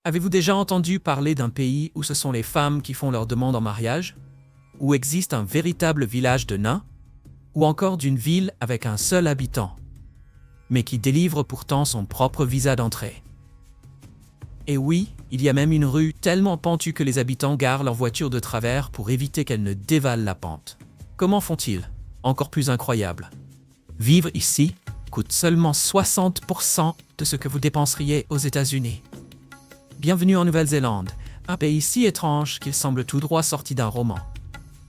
Avez-vous déjà entendu parler d'un pays où ce sont les femmes qui font leur demande en mariage? Où existe un véritable village de nains? Ou encore d'une ville avec un seul habitant, mais qui délivre pourtant son propre visa d'entrée? Et oui, il y a même une rue tellement pentue que les habitants garent leur voiture de travers pour éviter qu'elle ne dévale la pente. Comment font-ils? Encore plus incroyable. Vivre ici coûte seulement 60% de ce que vous dépenseriez aux États-Unis. Bienvenue en Nouvelle-Zélande, un pays si étrange qu'il semble tout droit sorti d'un roman.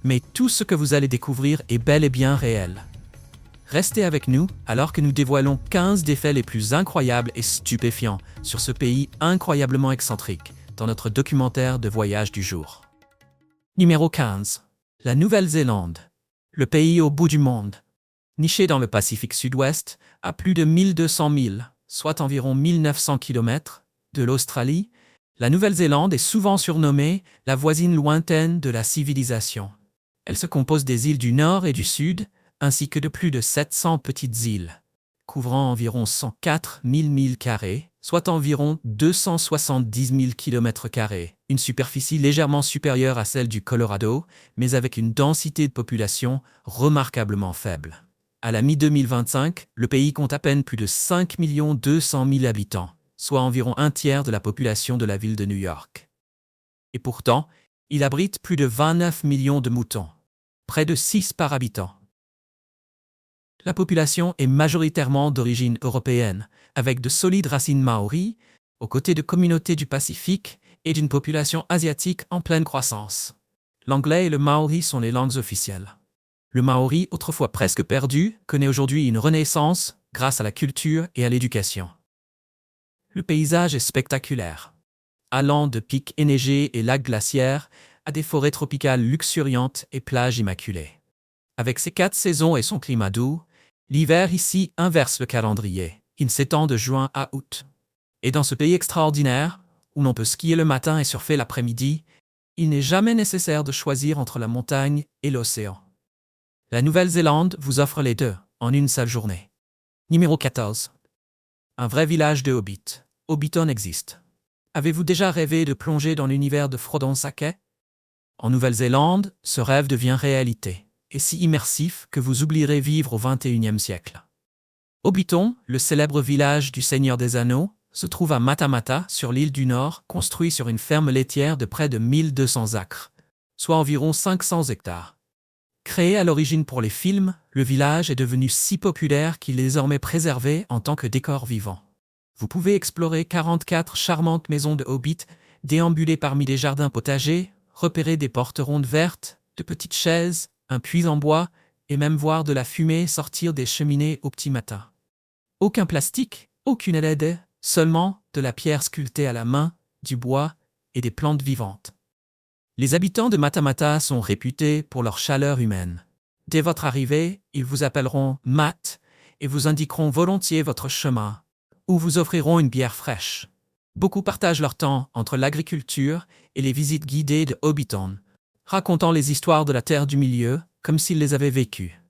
Mais tout ce que vous allez découvrir est bel et bien réel. Restez avec nous alors que nous dévoilons 15 des faits les plus incroyables et stupéfiants sur ce pays incroyablement excentrique dans notre documentaire de voyage du jour. Numéro 15. La Nouvelle-Zélande. Le pays au bout du monde. Niché dans le Pacifique Sud-Ouest, à plus de 1200 milles, soit environ 1900 km, de l'Australie, la Nouvelle-Zélande est souvent surnommée la voisine lointaine de la civilisation. Elle se compose des îles du Nord et du Sud, ainsi que de plus de 700 petites îles, couvrant environ 104 000 milles carrés, soit environ 270 000 km², une superficie légèrement supérieure à celle du Colorado, mais avec une densité de population remarquablement faible. À la mi-2025, le pays compte à peine plus de 5 200 000 habitants, soit environ un tiers de la population de la ville de New York. Et pourtant, il abrite plus de 29 millions de moutons, près de 6 par habitant. La population est majoritairement d'origine européenne, avec de solides racines maoris, aux côtés de communautés du Pacifique et d'une population asiatique en pleine croissance. L'anglais et le maori sont les langues officielles. Le maori, autrefois presque perdu, connaît aujourd'hui une renaissance grâce à la culture et à l'éducation. Le paysage est spectaculaire, allant de pics enneigés et lacs glaciaires à des forêts tropicales luxuriantes et plages immaculées. Avec ses 4 saisons et son climat doux, l'hiver ici inverse le calendrier. Il s'étend de juin à août. Et dans ce pays extraordinaire, où l'on peut skier le matin et surfer l'après-midi, il n'est jamais nécessaire de choisir entre la montagne et l'océan. La Nouvelle-Zélande vous offre les deux en une seule journée. Numéro 14. Un vrai village de hobbits. Hobbiton existe. Avez-vous déjà rêvé de plonger dans l'univers de Frodon Sake? En Nouvelle-Zélande, ce rêve devient réalité, et si immersif que vous oublierez vivre au XXIe siècle. Hobbiton, le célèbre village du Seigneur des Anneaux, se trouve à Matamata, sur l'île du Nord, construit sur une ferme laitière de près de 1200 acres, soit environ 500 hectares. Créé à l'origine pour les films, le village est devenu si populaire qu'il est désormais préservé en tant que décor vivant. Vous pouvez explorer 44 charmantes maisons de hobbits, déambuler parmi des jardins potagers, repérer des portes rondes vertes, de petites chaises, un puits en bois, et même voir de la fumée sortir des cheminées au petit matin. Aucun plastique, aucune LED, seulement de la pierre sculptée à la main, du bois et des plantes vivantes. Les habitants de Matamata sont réputés pour leur chaleur humaine. Dès votre arrivée, ils vous appelleront « Mat » et vous indiqueront volontiers votre chemin, ou vous offriront une bière fraîche. Beaucoup partagent leur temps entre l'agriculture et les visites guidées de Hobbiton, racontant les histoires de la Terre du Milieu comme s'ils les avaient vécues.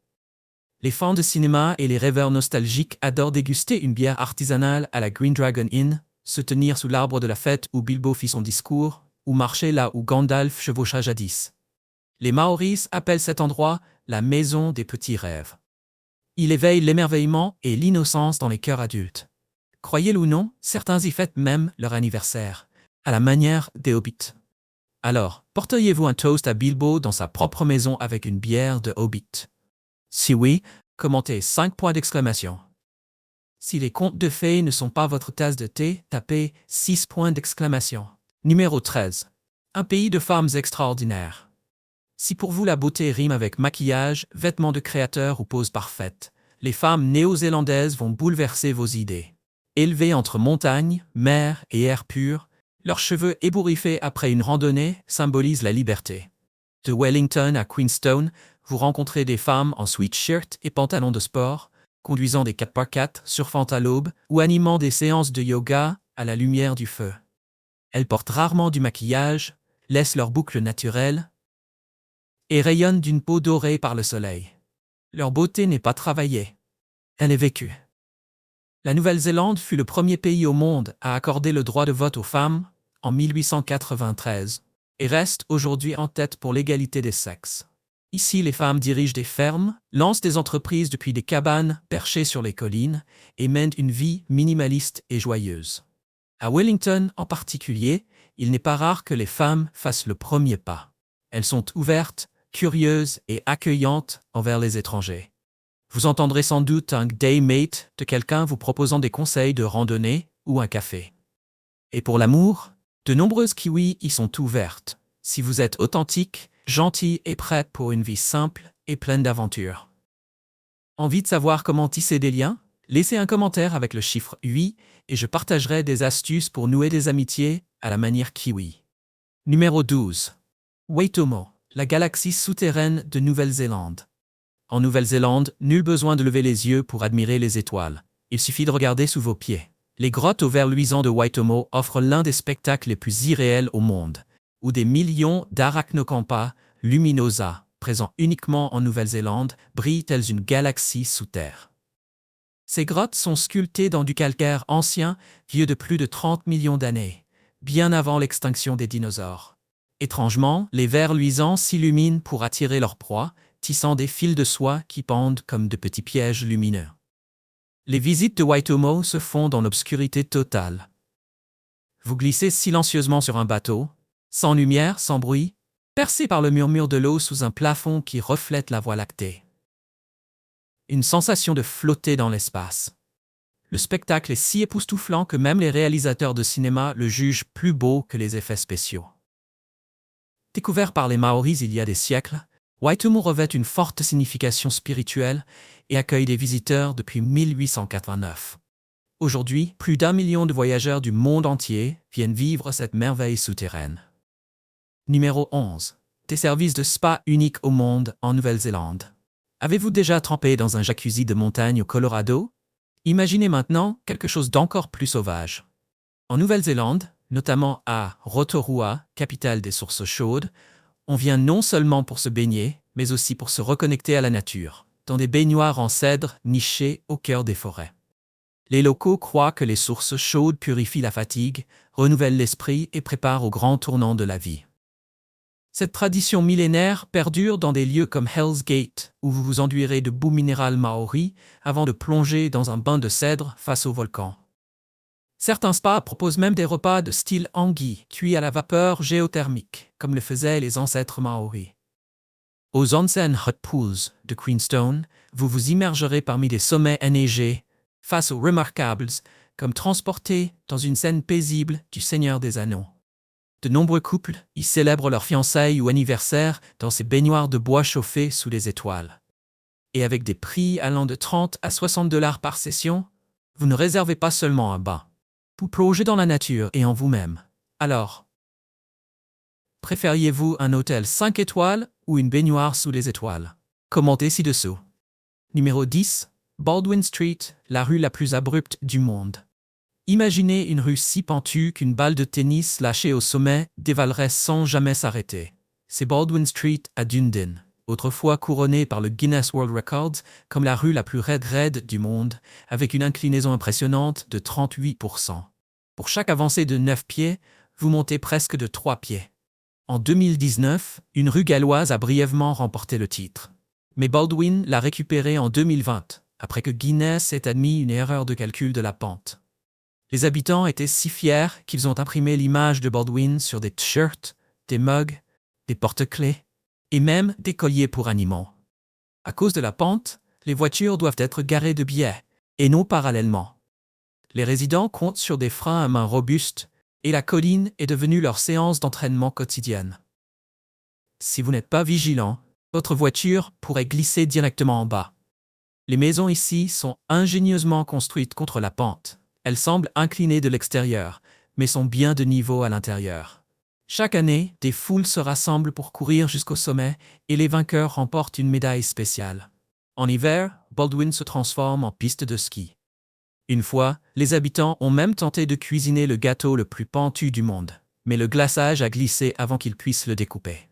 Les fans de cinéma et les rêveurs nostalgiques adorent déguster une bière artisanale à la Green Dragon Inn, se tenir sous l'arbre de la fête où Bilbo fit son discours, ou marcher là où Gandalf chevaucha jadis. Les Maoris appellent cet endroit la maison des petits rêves. Il éveille l'émerveillement et l'innocence dans les cœurs adultes. Croyez-le ou non, certains y fêtent même leur anniversaire, à la manière des hobbits. Alors, porteriez-vous un toast à Bilbo dans sa propre maison avec une bière de hobbit? Si oui, commentez 5 points d'exclamation. Si les contes de fées ne sont pas votre tasse de thé, tapez 6 points d'exclamation. Numéro 13. Un pays de femmes extraordinaires. Si pour vous la beauté rime avec maquillage, vêtements de créateur ou pose parfaite, les femmes néo-zélandaises vont bouleverser vos idées. Élevées entre montagne, mer et air pur, leurs cheveux ébouriffés après une randonnée symbolisent la liberté. De Wellington à Queenstown, vous rencontrez des femmes en sweatshirt et pantalons de sport, conduisant des 4x4, surfant à l'aube ou animant des séances de yoga à la lumière du feu. Elles portent rarement du maquillage, laissent leurs boucles naturelles et rayonnent d'une peau dorée par le soleil. Leur beauté n'est pas travaillée, elle est vécue. La Nouvelle-Zélande fut le premier pays au monde à accorder le droit de vote aux femmes, en 1893 et reste aujourd'hui en tête pour l'égalité des sexes. Ici, les femmes dirigent des fermes, lancent des entreprises depuis des cabanes perchées sur les collines et mènent une vie minimaliste et joyeuse. À Wellington en particulier, il n'est pas rare que les femmes fassent le premier pas. Elles sont ouvertes, curieuses et accueillantes envers les étrangers. Vous entendrez sans doute un day mate de quelqu'un vous proposant des conseils de randonnée ou un café. Et pour l'amour, de nombreuses kiwis y sont ouvertes, si vous êtes authentique, gentil et prêt pour une vie simple et pleine d'aventures. Envie de savoir comment tisser des liens? Laissez un commentaire avec le chiffre 8 et je partagerai des astuces pour nouer des amitiés à la manière kiwi. Numéro 12. Waitomo, la galaxie souterraine de Nouvelle-Zélande. En Nouvelle-Zélande, nul besoin de lever les yeux pour admirer les étoiles. Il suffit de regarder sous vos pieds. Les grottes au verre luisant de Waitomo offrent l'un des spectacles les plus irréels au monde, où des millions d'Arachnocampa luminosa, présents uniquement en Nouvelle-Zélande, brillent telles une galaxie sous terre. Ces grottes sont sculptées dans du calcaire ancien, vieux de plus de 30 millions d'années, bien avant l'extinction des dinosaures. Étrangement, les vers luisants s'illuminent pour attirer leur proie, tissant des fils de soie qui pendent comme de petits pièges lumineux. Les visites de Waitomo se font dans l'obscurité totale. Vous glissez silencieusement sur un bateau, sans lumière, sans bruit, percé par le murmure de l'eau sous un plafond qui reflète la Voie lactée. Une sensation de flotter dans l'espace. Le spectacle est si époustouflant que même les réalisateurs de cinéma le jugent plus beau que les effets spéciaux. Découvert par les Maoris il y a des siècles, Waitomo revêt une forte signification spirituelle et accueille des visiteurs depuis 1889. Aujourd'hui, plus d'1 million de voyageurs du monde entier viennent vivre cette merveille souterraine. Numéro 11. Des services de spa uniques au monde en Nouvelle-Zélande. Avez-vous déjà trempé dans un jacuzzi de montagne au Colorado? Imaginez maintenant quelque chose d'encore plus sauvage. En Nouvelle-Zélande, notamment à Rotorua, capitale des sources chaudes, on vient non seulement pour se baigner, mais aussi pour se reconnecter à la nature, dans des baignoires en cèdre nichées au cœur des forêts. Les locaux croient que les sources chaudes purifient la fatigue, renouvellent l'esprit et préparent au grand tournant de la vie. Cette tradition millénaire perdure dans des lieux comme Hell's Gate, où vous vous enduirez de boue minérale maori avant de plonger dans un bain de cèdre face au volcan. Certains spas proposent même des repas de style anguille, cuits à la vapeur géothermique, comme le faisaient les ancêtres maoris. Aux Onsen Hot Pools de Queenstown, vous vous immergerez parmi des sommets enneigés, face aux Remarkables, comme transportés dans une scène paisible du Seigneur des Anneaux. De nombreux couples y célèbrent leurs fiançailles ou anniversaires dans ces baignoires de bois chauffés sous les étoiles. Et avec des prix allant de 30 à 60 $ par session, vous ne réservez pas seulement un bain. Vous plongez dans la nature et en vous-même. Alors, préfériez-vous un hôtel 5 étoiles ou une baignoire sous les étoiles? Commentez ci-dessous. Numéro 10. Baldwin Street, la rue la plus abrupte du monde. Imaginez une rue si pentue qu'une balle de tennis lâchée au sommet dévalerait sans jamais s'arrêter. C'est Baldwin Street à Dunedin, autrefois couronnée par le Guinness World Records comme la rue la plus raide du monde, avec une inclinaison impressionnante de 38%. Pour chaque avancée de 9 pieds, vous montez presque de 3 pieds. En 2019, une rue galloise a brièvement remporté le titre. Mais Baldwin l'a récupéré en 2020, après que Guinness ait admis une erreur de calcul de la pente. Les habitants étaient si fiers qu'ils ont imprimé l'image de Baldwin sur des t-shirts, des mugs, des porte-clés et même des colliers pour animaux. À cause de la pente, les voitures doivent être garées de biais et non parallèlement. Les résidents comptent sur des freins à main robustes et la colline est devenue leur séance d'entraînement quotidienne. Si vous n'êtes pas vigilant, votre voiture pourrait glisser directement en bas. Les maisons ici sont ingénieusement construites contre la pente. Elles semblent inclinées de l'extérieur, mais sont bien de niveau à l'intérieur. Chaque année, des foules se rassemblent pour courir jusqu'au sommet et les vainqueurs remportent une médaille spéciale. En hiver, Baldwin se transforme en piste de ski. Une fois, les habitants ont même tenté de cuisiner le gâteau le plus pentu du monde, mais le glaçage a glissé avant qu'ils puissent le découper.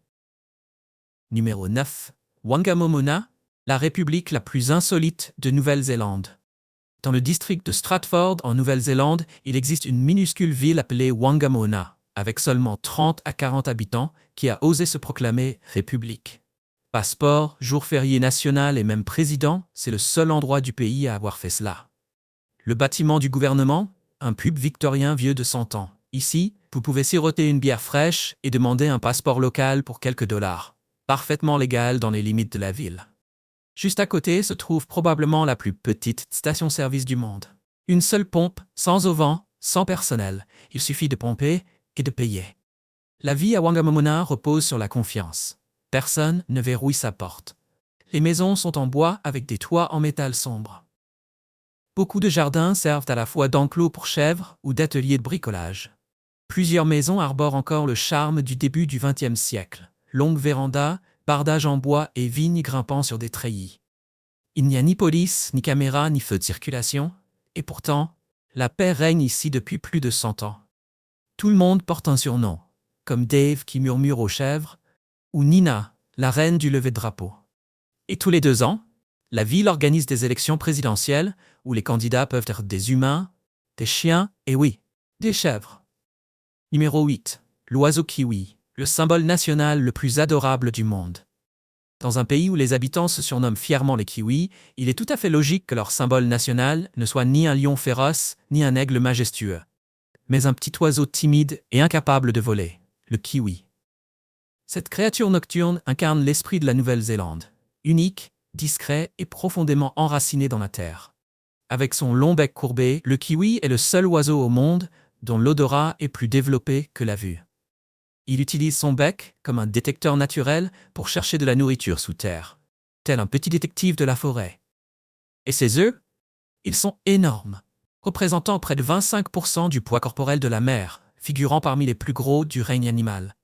Numéro 9. Wangamomona, la république la plus insolite de Nouvelle-Zélande. Dans le district de Stratford, en Nouvelle-Zélande, il existe une minuscule ville appelée Wangamona, avec seulement 30 à 40 habitants, qui a osé se proclamer république. Passeport, jour férié national et même président, c'est le seul endroit du pays à avoir fait cela. Le bâtiment du gouvernement, un pub victorien vieux de 100 ans. Ici, vous pouvez siroter une bière fraîche et demander un passeport local pour quelques dollars. Parfaitement légal dans les limites de la ville. Juste à côté se trouve probablement la plus petite station-service du monde. Une seule pompe, sans auvent, sans personnel. Il suffit de pomper et de payer. La vie à Wangamomona repose sur la confiance. Personne ne verrouille sa porte. Les maisons sont en bois avec des toits en métal sombre. Beaucoup de jardins servent à la fois d'enclos pour chèvres ou d'ateliers de bricolage. Plusieurs maisons arborent encore le charme du début du XXe siècle. Longues vérandas, bardages en bois et vignes grimpant sur des treillis. Il n'y a ni police, ni caméra, ni feu de circulation, et pourtant, la paix règne ici depuis plus de 100 ans. Tout le monde porte un surnom, comme Dave qui murmure aux chèvres, ou Nina, la reine du lever de drapeau. Et tous les 2 ans, la ville organise des élections présidentielles où les candidats peuvent être des humains, des chiens et oui, des chèvres. Numéro 8. L'oiseau kiwi, le symbole national le plus adorable du monde. Dans un pays où les habitants se surnomment fièrement les kiwis, il est tout à fait logique que leur symbole national ne soit ni un lion féroce, ni un aigle majestueux, mais un petit oiseau timide et incapable de voler, le kiwi. Cette créature nocturne incarne l'esprit de la Nouvelle-Zélande, unique, discret et profondément enraciné dans la terre. Avec son long bec courbé, le kiwi est le seul oiseau au monde dont l'odorat est plus développé que la vue. Il utilise son bec comme un détecteur naturel pour chercher de la nourriture sous terre, tel un petit détective de la forêt. Et ses œufs? Ils sont énormes, représentant près de 25% du poids corporel de la mère, figurant parmi les plus gros du règne animal.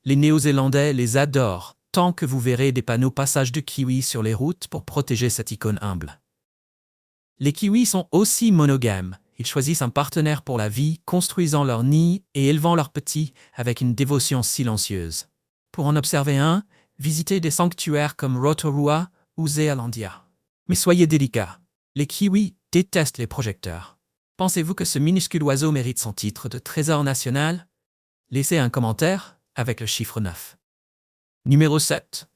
Les Néo-Zélandais les adorent, tant que vous verrez des panneaux passage de kiwis sur les routes pour protéger cette icône humble. Les kiwis sont aussi monogames. Ils choisissent un partenaire pour la vie, construisant leur nid et élevant leurs petits avec une dévotion silencieuse. Pour en observer un, visitez des sanctuaires comme Rotorua ou Zealandia. Mais soyez délicats, les kiwis détestent les projecteurs. Pensez-vous que ce minuscule oiseau mérite son titre de trésor national? Laissez un commentaire avec le chiffre 9. Numéro 7.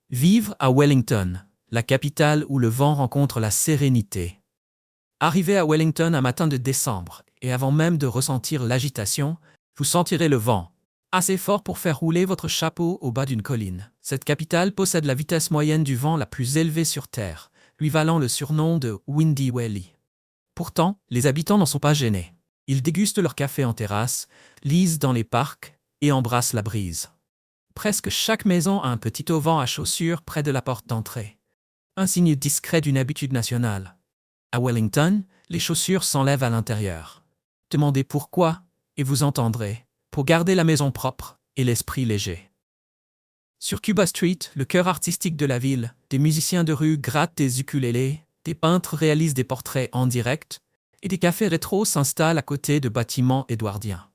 Vivre à Wellington, la capitale où le vent rencontre la sérénité. Arrivez à Wellington un matin de décembre, et avant même de ressentir l'agitation, vous sentirez le vent, assez fort pour faire rouler votre chapeau au bas d'une colline. Cette capitale possède la vitesse moyenne du vent la plus élevée sur Terre, lui valant le surnom de Windy Valley. Pourtant, les habitants n'en sont pas gênés. Ils dégustent leur café en terrasse, lisent dans les parcs et embrassent la brise. Presque chaque maison a un petit auvent à chaussures près de la porte d'entrée. Un signe discret d'une habitude nationale. À Wellington, les chaussures s'enlèvent à l'intérieur. Demandez pourquoi, et vous entendrez, pour garder la maison propre et l'esprit léger. Sur Cuba Street, le cœur artistique de la ville, des musiciens de rue grattent des ukulélés, des peintres réalisent des portraits en direct, et des cafés rétro s'installent à côté de bâtiments édouardiens.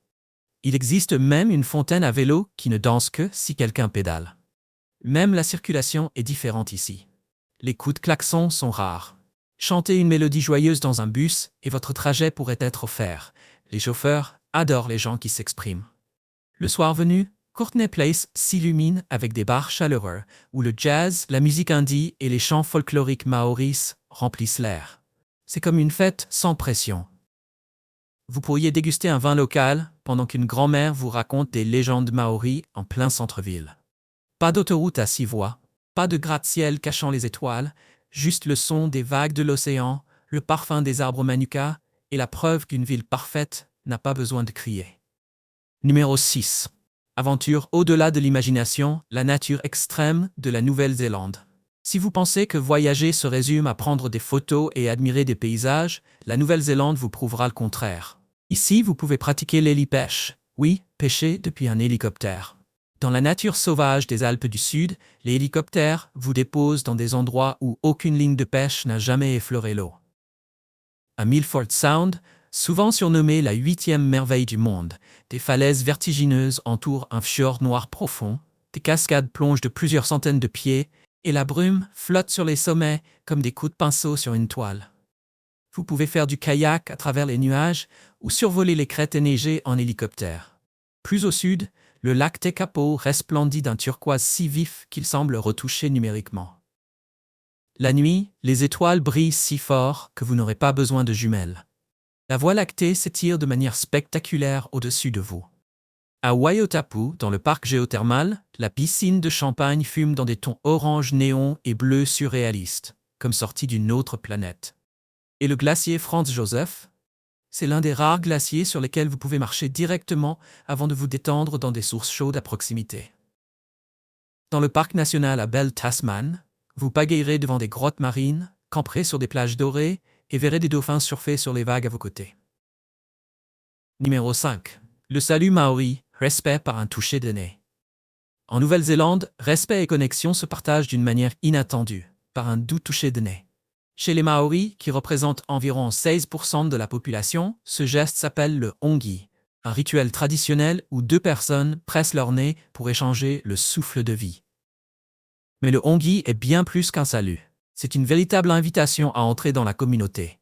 Il existe même une fontaine à vélo qui ne danse que si quelqu'un pédale. Même la circulation est différente ici. Les coups de klaxon sont rares. Chantez une mélodie joyeuse dans un bus et votre trajet pourrait être offert. Les chauffeurs adorent les gens qui s'expriment. Le soir venu, Courtney Place s'illumine avec des bars chaleureux où le jazz, la musique indie et les chants folkloriques maoris remplissent l'air. C'est comme une fête sans pression. Vous pourriez déguster un vin local pendant qu'une grand-mère vous raconte des légendes maoris en plein centre-ville. Pas d'autoroute à 6 voies, pas de gratte-ciel cachant les étoiles, juste le son des vagues de l'océan, le parfum des arbres manuka et la preuve qu'une ville parfaite n'a pas besoin de crier. Numéro 6. Aventure au-delà de l'imagination, la nature extrême de la Nouvelle-Zélande. Si vous pensez que voyager se résume à prendre des photos et admirer des paysages, la Nouvelle-Zélande vous prouvera le contraire. Ici, vous pouvez pratiquer l'hélipêche. Oui, pêcher depuis un hélicoptère. Dans la nature sauvage des Alpes du Sud, les hélicoptères vous déposent dans des endroits où aucune ligne de pêche n'a jamais effleuré l'eau. À Milford Sound, souvent surnommée la 8e merveille du monde, des falaises vertigineuses entourent un fjord noir profond, des cascades plongent de plusieurs centaines de pieds, et la brume flotte sur les sommets comme des coups de pinceau sur une toile. Vous pouvez faire du kayak à travers les nuages ou survoler les crêtes enneigées en hélicoptère. Plus au sud, le lac Tekapo resplendit d'un turquoise si vif qu'il semble retouché numériquement. La nuit, les étoiles brillent si fort que vous n'aurez pas besoin de jumelles. La Voie lactée s'étire de manière spectaculaire au-dessus de vous. À Waihotapu, dans le parc géothermal, la piscine de champagne fume dans des tons orange néon et bleu surréalistes, comme sortis d'une autre planète. Et le glacier Franz Joseph? C'est l'un des rares glaciers sur lesquels vous pouvez marcher directement avant de vous détendre dans des sources chaudes à proximité. Dans le parc national à Belle Tasman, vous pagayerez devant des grottes marines, camperez sur des plages dorées et verrez des dauphins surfer sur les vagues à vos côtés. Numéro 5. Le salut maori, respect par un toucher de nez. En Nouvelle-Zélande, respect et connexion se partagent d'une manière inattendue, par un doux toucher de nez. Chez les Maoris, qui représentent environ 16% de la population, ce geste s'appelle le hongi, un rituel traditionnel où deux personnes pressent leur nez pour échanger le souffle de vie. Mais le hongi est bien plus qu'un salut. C'est une véritable invitation à entrer dans la communauté.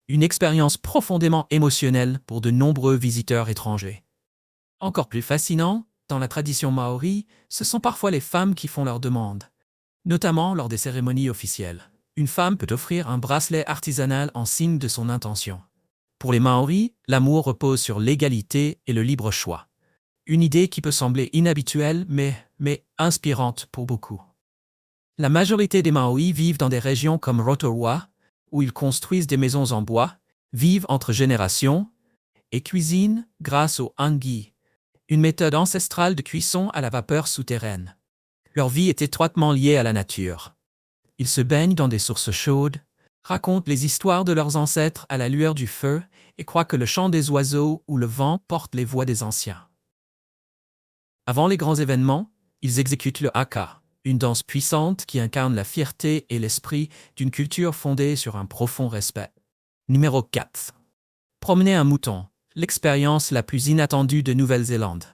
Une expérience profondément émotionnelle pour de nombreux visiteurs étrangers. Encore plus fascinant, dans la tradition maori, ce sont parfois les femmes qui font leur demande, notamment lors des cérémonies officielles. Une femme peut offrir un bracelet artisanal en signe de son intention. Pour les Maoris, l'amour repose sur l'égalité et le libre choix. Une idée qui peut sembler inhabituelle, mais inspirante pour beaucoup. La majorité des Maoris vivent dans des régions comme Rotorua, où ils construisent des maisons en bois, vivent entre générations et cuisinent grâce au hangi, une méthode ancestrale de cuisson à la vapeur souterraine. Leur vie est étroitement liée à la nature. Ils se baignent dans des sources chaudes, racontent les histoires de leurs ancêtres à la lueur du feu et croient que le chant des oiseaux ou le vent porte les voix des anciens. Avant les grands événements, ils exécutent le haka, une danse puissante qui incarne la fierté et l'esprit d'une culture fondée sur un profond respect. Numéro 4. Promener un mouton, l'expérience la plus inattendue de Nouvelle-Zélande.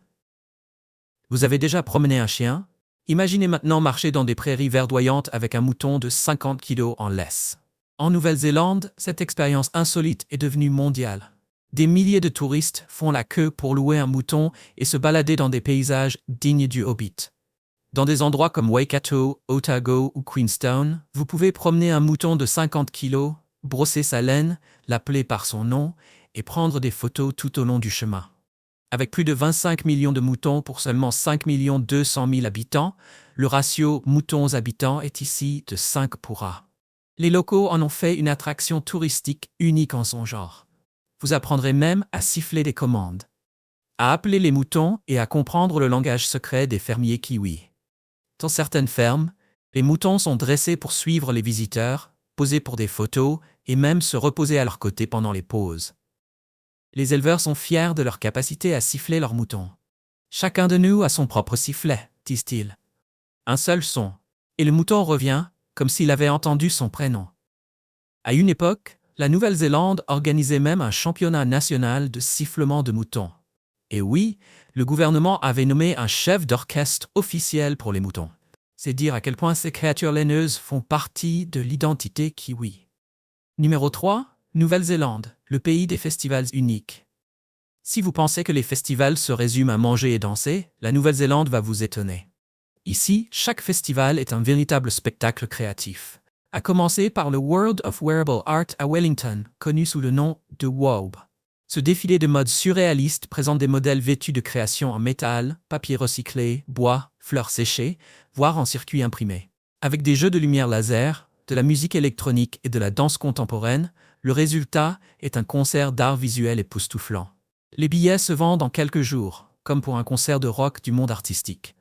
Vous avez déjà promené un chien? Imaginez maintenant marcher dans des prairies verdoyantes avec un mouton de 50 kilos en laisse. En Nouvelle-Zélande, cette expérience insolite est devenue mondiale. Des milliers de touristes font la queue pour louer un mouton et se balader dans des paysages dignes du Hobbit. Dans des endroits comme Waikato, Otago ou Queenstown, vous pouvez promener un mouton de 50 kilos, brosser sa laine, l'appeler par son nom et prendre des photos tout au long du chemin. Avec plus de 25 millions de moutons pour seulement 5 200 000 habitants, le ratio moutons-habitants est ici de 5 pour 1. Les locaux en ont fait une attraction touristique unique en son genre. Vous apprendrez même à siffler des commandes, à appeler les moutons et à comprendre le langage secret des fermiers kiwis. Dans certaines fermes, les moutons sont dressés pour suivre les visiteurs, poser pour des photos et même se reposer à leur côté pendant les pauses. Les éleveurs sont fiers de leur capacité à siffler leurs moutons. Chacun de nous a son propre sifflet, disent-ils. Un seul son, et le mouton revient, comme s'il avait entendu son prénom. À une époque, la Nouvelle-Zélande organisait même un championnat national de sifflement de moutons. Et oui, le gouvernement avait nommé un chef d'orchestre officiel pour les moutons. C'est dire à quel point ces créatures laineuses font partie de l'identité kiwi. Numéro 3. Nouvelle-Zélande, le pays des festivals uniques. Si vous pensez que les festivals se résument à manger et danser, la Nouvelle-Zélande va vous étonner. Ici, chaque festival est un véritable spectacle créatif. À commencer par le World of Wearable Art à Wellington, connu sous le nom de WOW. Ce défilé de mode surréaliste présente des modèles vêtus de créations en métal, papier recyclé, bois, fleurs séchées, voire en circuit imprimé. Avec des jeux de lumière laser, de la musique électronique et de la danse contemporaine, le résultat est un concert d'art visuel époustouflant. Les billets se vendent en quelques jours, comme pour un concert de rock du monde artistique.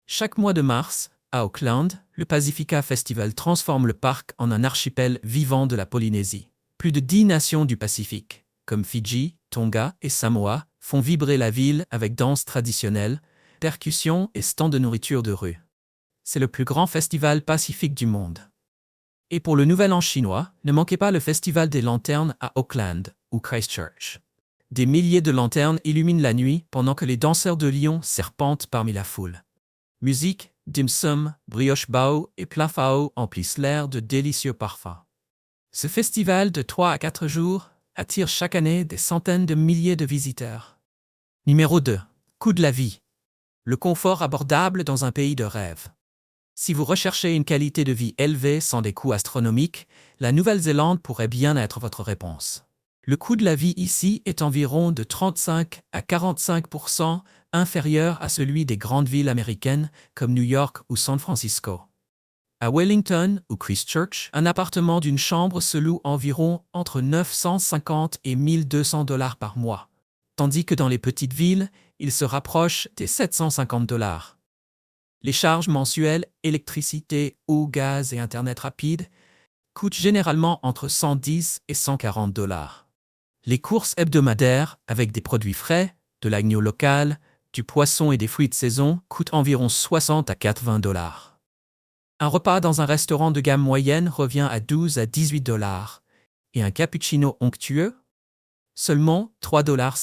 Chaque mois de mars, à Auckland, le Pacifica Festival transforme le parc en un archipel vivant de la Polynésie. Plus de 10 nations du Pacifique, comme Fidji, Tonga et Samoa, font vibrer la ville avec danse traditionnelle, percussions et stands de nourriture de rue. C'est le plus grand festival pacifique du monde. Et pour le Nouvel An chinois, ne manquez pas le Festival des Lanternes à Auckland ou Christchurch. Des milliers de lanternes illuminent la nuit pendant que les danseurs de lion serpentent parmi la foule. Musique, dim sum, brioche bao et plat phao emplissent l'air de délicieux parfums. Ce festival de 3 à 4 jours attire chaque année des centaines de milliers de visiteurs. Numéro 2. Coût de la vie. Le confort abordable dans un pays de rêve. Si vous recherchez une qualité de vie élevée sans des coûts astronomiques, la Nouvelle-Zélande pourrait bien être votre réponse. Le coût de la vie ici est environ de 35 à 45% inférieur à celui des grandes villes américaines comme New York ou San Francisco. À Wellington ou Christchurch, un appartement d'une chambre se loue environ entre 950 et 1200 dollars par mois, tandis que dans les petites villes, il se rapproche des 750 dollars. Les charges mensuelles, électricité, eau, gaz et Internet rapide, coûtent généralement entre 110 et 140 dollars. Les courses hebdomadaires, avec des produits frais, de l'agneau local, du poisson et des fruits de saison, coûtent environ 60 à 80 dollars. Un repas dans un restaurant de gamme moyenne revient à 12 à 18 dollars, et un cappuccino onctueux, seulement 3,50 dollars.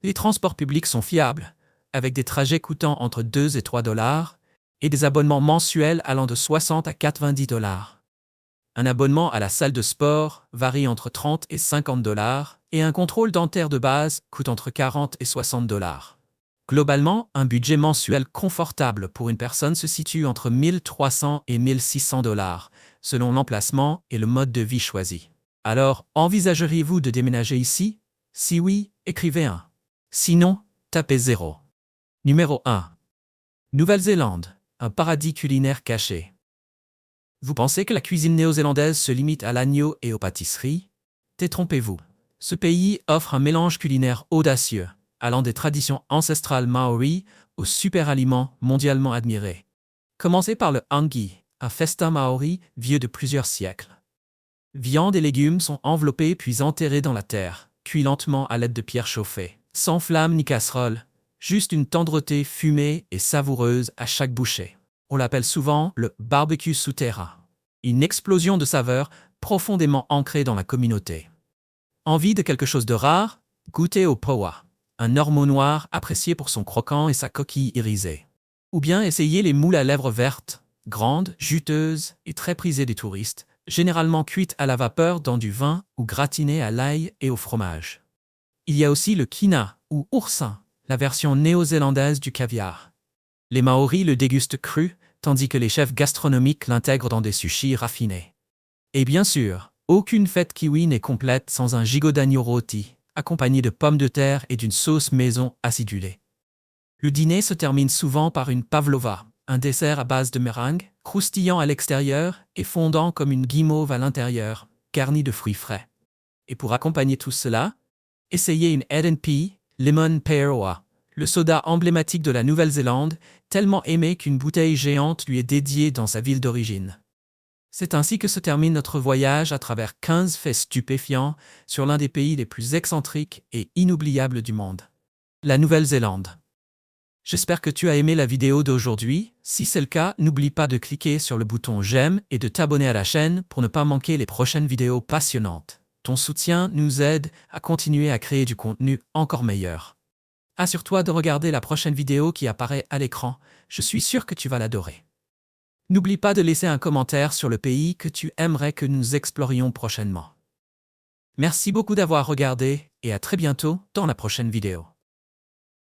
Les transports publics sont fiables, avec des trajets coûtant entre 2 et 3 dollars, et des abonnements mensuels allant de 60 à 90 dollars. Un abonnement à la salle de sport varie entre 30 et 50 dollars, et un contrôle dentaire de base coûte entre 40 et 60 dollars. Globalement, un budget mensuel confortable pour une personne se situe entre 1300 et 1600 dollars, selon l'emplacement et le mode de vie choisi. Alors, envisageriez-vous de déménager ici? Si oui, écrivez 1. Sinon, tapez 0. Numéro 1. Nouvelle-Zélande, un paradis culinaire caché. Vous pensez que la cuisine néo-zélandaise se limite à l'agneau et aux pâtisseries? Détrompez-vous. Ce pays offre un mélange culinaire audacieux, allant des traditions ancestrales maoris aux super-aliments mondialement admirés. Commencez par le hangi, un festin maori vieux de plusieurs siècles. Viande et légumes sont enveloppés puis enterrés dans la terre, cuits lentement à l'aide de pierres chauffées, sans flamme ni casserole, juste une tendreté fumée et savoureuse à chaque bouchée. On l'appelle souvent le barbecue souterrain, une explosion de saveurs profondément ancrée dans la communauté. Envie de quelque chose de rare? Goûtez au poa, un ormeau noir apprécié pour son croquant et sa coquille irisée. Ou bien essayez les moules à lèvres vertes, grandes, juteuses et très prisées des touristes, généralement cuites à la vapeur dans du vin ou gratinées à l'ail et au fromage. Il y a aussi le kina, ou oursin, la version néo-zélandaise du caviar. Les Maoris le dégustent cru, tandis que les chefs gastronomiques l'intègrent dans des sushis raffinés. Et bien sûr, aucune fête kiwi n'est complète sans un gigot d'agneau rôti, accompagné de pommes de terre et d'une sauce maison acidulée. Le dîner se termine souvent par une pavlova, un dessert à base de meringue, croustillant à l'extérieur et fondant comme une guimauve à l'intérieur, garni de fruits frais. Et pour accompagner tout cela, essayez une Ed&P Lemon Peroa, le soda emblématique de la Nouvelle-Zélande, tellement aimé qu'une bouteille géante lui est dédiée dans sa ville d'origine. C'est ainsi que se termine notre voyage à travers 15 faits stupéfiants sur l'un des pays les plus excentriques et inoubliables du monde, la Nouvelle-Zélande. J'espère que tu as aimé la vidéo d'aujourd'hui. Si c'est le cas, n'oublie pas de cliquer sur le bouton j'aime et de t'abonner à la chaîne pour ne pas manquer les prochaines vidéos passionnantes. Ton soutien nous aide à continuer à créer du contenu encore meilleur. Assure-toi de regarder la prochaine vidéo qui apparaît à l'écran, je suis sûr que tu vas l'adorer. N'oublie pas de laisser un commentaire sur le pays que tu aimerais que nous explorions prochainement. Merci beaucoup d'avoir regardé et à très bientôt dans la prochaine vidéo.